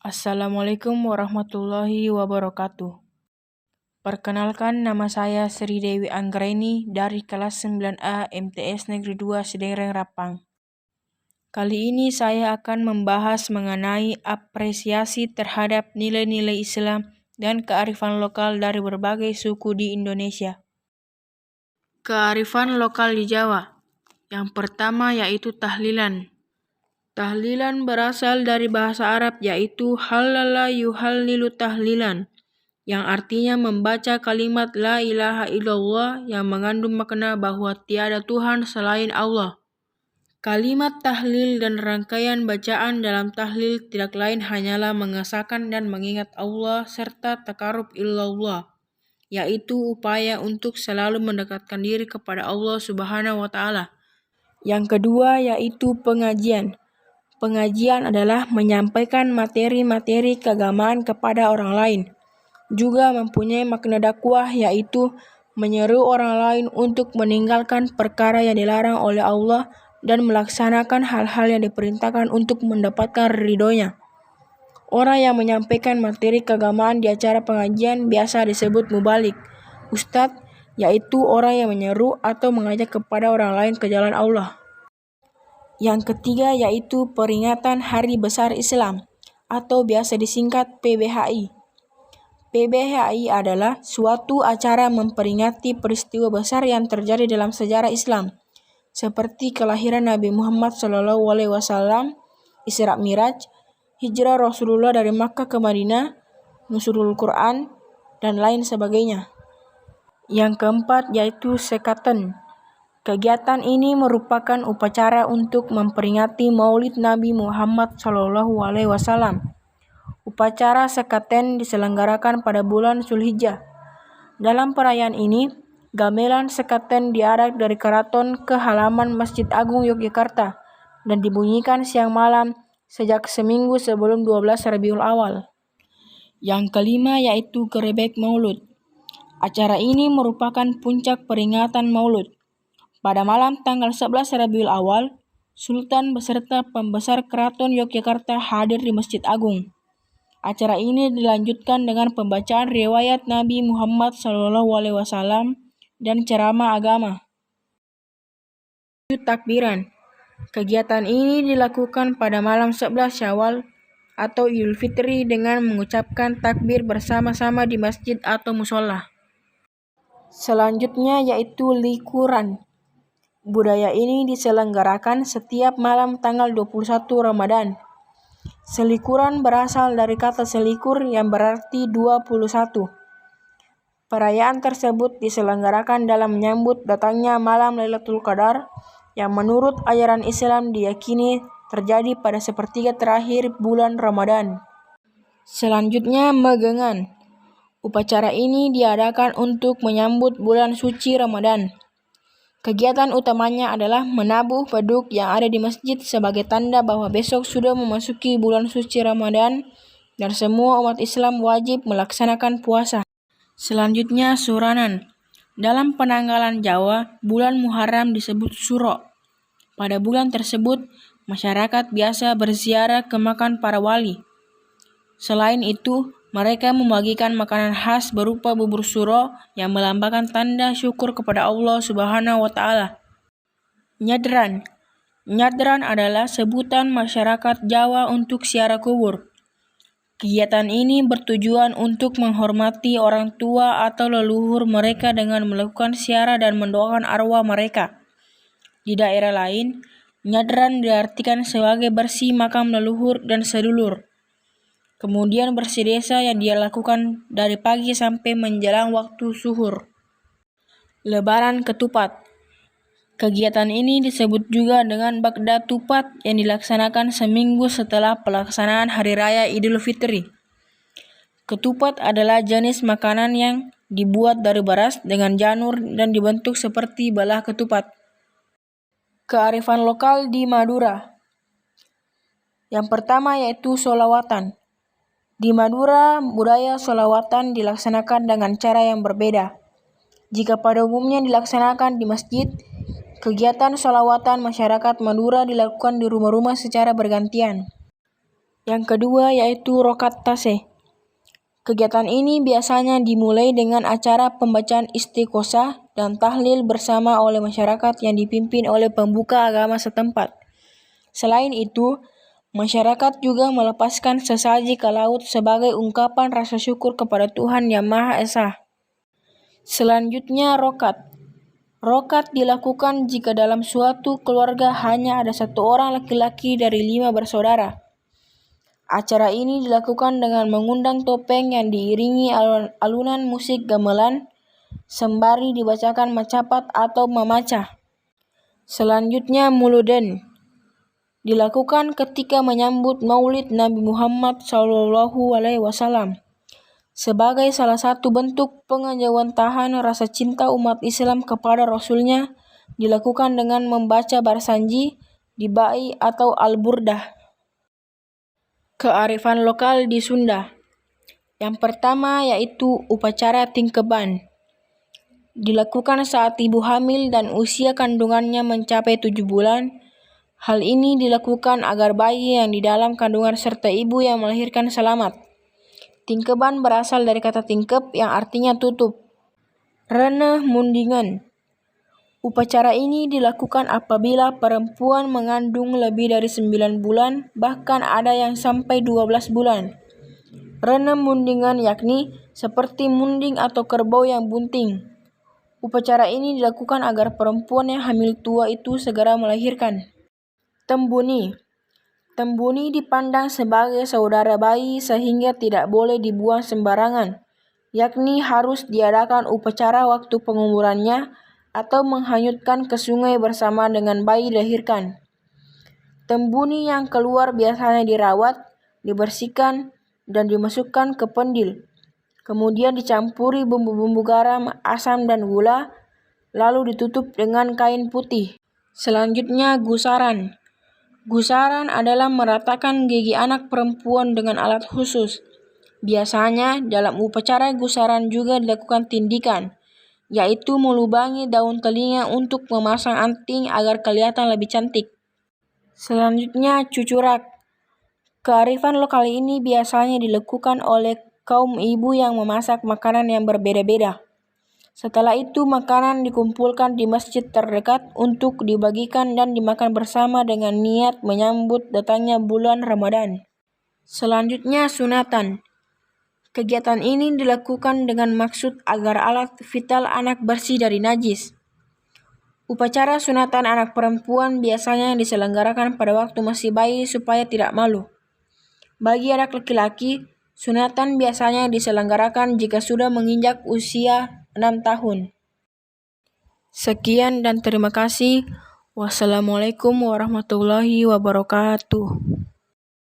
Assalamualaikum warahmatullahi wabarakatuh. Perkenalkan, nama saya Sri Dewi Anggraini dari kelas 9A MTS Negeri 2 Sedengreng Rapang. Kali ini saya akan membahas mengenai apresiasi terhadap nilai-nilai Islam dan kearifan lokal dari berbagai suku di Indonesia. Kearifan lokal di Jawa. Yang pertama yaitu tahlilan. Tahlilan berasal dari bahasa Arab yaitu halala yuhallilu tahlilan, yang artinya membaca kalimat la ilaha illallah yang mengandung makna bahwa tiada Tuhan selain Allah. Kalimat tahlil dan rangkaian bacaan dalam tahlil tidak lain hanyalah mengesahkan dan mengingat Allah serta takarub ilallah, yaitu upaya untuk selalu mendekatkan diri kepada Allah Subhanahu wa Ta'ala. Yang kedua yaitu pengajian. Pengajian adalah menyampaikan materi-materi keagamaan kepada orang lain. Juga mempunyai makna dakwah yaitu menyeru orang lain untuk meninggalkan perkara yang dilarang oleh Allah dan melaksanakan hal-hal yang diperintahkan untuk mendapatkan ridhonya. Orang yang menyampaikan materi keagamaan di acara pengajian biasa disebut mubalik. Ustadz yaitu orang yang menyeru atau mengajak kepada orang lain ke jalan Allah. Yang ketiga yaitu peringatan Hari Besar Islam atau biasa disingkat PBHI. PBHI adalah suatu acara memperingati peristiwa besar yang terjadi dalam sejarah Islam, seperti kelahiran Nabi Muhammad SAW, Isra Miraj, hijrah Rasulullah dari Makkah ke Madinah, nuzulul Quran, dan lain sebagainya. Yang keempat yaitu sekaten. Kegiatan ini merupakan upacara untuk memperingati Maulid Nabi Muhammad SAW. Upacara sekaten diselenggarakan pada bulan Zulhijjah. Dalam perayaan ini, gamelan sekaten diarak dari keraton ke halaman Masjid Agung Yogyakarta dan dibunyikan siang malam sejak seminggu sebelum 12 Rabiul Awal. Yang kelima yaitu Gerebek Maulud. Acara ini merupakan puncak peringatan Maulud. Pada malam tanggal 11 Rabiul Awal, Sultan beserta pembesar Keraton Yogyakarta hadir di Masjid Agung. Acara ini dilanjutkan dengan pembacaan riwayat Nabi Muhammad SAW dan ceramah agama. Takbiran. Kegiatan ini dilakukan pada malam 11 Syawal atau Idul Fitri dengan mengucapkan takbir bersama-sama di masjid atau musola. Selanjutnya yaitu likuran. Budaya ini diselenggarakan setiap malam tanggal 21 Ramadan. Selikuran berasal dari kata selikur yang berarti 21. Perayaan tersebut diselenggarakan dalam menyambut datangnya malam Lailatul Qadar yang menurut ajaran Islam diyakini terjadi pada sepertiga terakhir bulan Ramadan. Selanjutnya megengan. Upacara ini diadakan untuk menyambut bulan suci Ramadan. Kegiatan utamanya adalah menabuh beduk yang ada di masjid sebagai tanda bahwa besok sudah memasuki bulan suci Ramadan dan semua umat Islam wajib melaksanakan puasa. Selanjutnya suranan. Dalam penanggalan Jawa, bulan Muharram disebut Suro. Pada bulan tersebut, masyarakat biasa berziarah ke makam para wali. Selain itu, mereka membagikan makanan khas berupa bubur suro yang melambangkan tanda syukur kepada Allah Subhanahu wa Ta'ala. Nyadran. Nyadran adalah sebutan masyarakat Jawa untuk ziarah kubur. Kegiatan ini bertujuan untuk menghormati orang tua atau leluhur mereka dengan melakukan ziarah dan mendoakan arwah mereka. Di daerah lain, nyadran diartikan sebagai bersih makam leluhur dan sedulur. Kemudian bersih desa yang dia lakukan dari pagi sampai menjelang waktu zuhur. Lebaran ketupat. Kegiatan ini disebut juga dengan Bagda Tupat yang dilaksanakan seminggu setelah pelaksanaan Hari Raya Idul Fitri. Ketupat adalah jenis makanan yang dibuat dari beras dengan janur dan dibentuk seperti belah ketupat. Kearifan lokal di Madura. Yang pertama yaitu sholawatan. Di Madura, budaya sholawatan dilaksanakan dengan cara yang berbeda. Jika pada umumnya dilaksanakan di masjid, kegiatan sholawatan masyarakat Madura dilakukan di rumah-rumah secara bergantian. Yang kedua yaitu rokat taseh. Kegiatan ini biasanya dimulai dengan acara pembacaan istiqosah dan tahlil bersama oleh masyarakat yang dipimpin oleh pembuka agama setempat. Selain itu, masyarakat juga melepaskan sesaji ke laut sebagai ungkapan rasa syukur kepada Tuhan Yang Maha Esa. Selanjutnya rokat. Rokat dilakukan jika dalam suatu keluarga hanya ada satu orang laki-laki dari 5 bersaudara. Acara ini dilakukan dengan mengundang topeng yang diiringi alunan musik gamelan, sembari dibacakan macapat atau memacah. Selanjutnya muluden. Dilakukan ketika menyambut Maulid Nabi Muhammad SAW. Sebagai salah satu bentuk pengejawantahan rasa cinta umat Islam kepada Rasulnya, dilakukan dengan membaca barsanji, dibai atau al-burdah. Kearifan lokal di Sunda. Yang pertama yaitu upacara tingkeban. Dilakukan saat ibu hamil dan usia kandungannya mencapai 7 bulan. Hal ini dilakukan agar bayi yang di dalam kandungan serta ibu yang melahirkan selamat. Tingkeban berasal dari kata tingkep yang artinya tutup. Reneh mundingan. Upacara ini dilakukan apabila perempuan mengandung lebih dari 9 bulan, bahkan ada yang sampai 12 bulan. Reneh mundingan yakni seperti munding atau kerbau yang bunting. Upacara ini dilakukan agar perempuan yang hamil tua itu segera melahirkan. Tembuni. Tembuni dipandang sebagai saudara bayi sehingga tidak boleh dibuang sembarangan, yakni harus diadakan upacara waktu penguburannya atau menghanyutkan ke sungai bersama dengan bayi dilahirkan. Tembuni yang keluar biasanya dirawat, dibersihkan, dan dimasukkan ke pendil. Kemudian dicampuri bumbu-bumbu garam, asam, dan gula, lalu ditutup dengan kain putih. Selanjutnya gusaran. Gusaran adalah meratakan gigi anak perempuan dengan alat khusus. Biasanya dalam upacara gusaran juga dilakukan tindikan, yaitu melubangi daun telinga untuk memasang anting agar kelihatan lebih cantik. Selanjutnya cucurak. Kearifan lokal ini biasanya dilakukan oleh kaum ibu yang memasak makanan yang berbeda-beda. Setelah itu makanan dikumpulkan di masjid terdekat untuk dibagikan dan dimakan bersama dengan niat menyambut datangnya bulan Ramadan. Selanjutnya sunatan. Kegiatan ini dilakukan dengan maksud agar alat vital anak bersih dari najis. Upacara sunatan anak perempuan biasanya diselenggarakan pada waktu masih bayi supaya tidak malu. Bagi anak laki-laki, sunatan biasanya diselenggarakan jika sudah menginjak usia 6 tahun. Sekian dan terima kasih. Wassalamualaikum warahmatullahi wabarakatuh.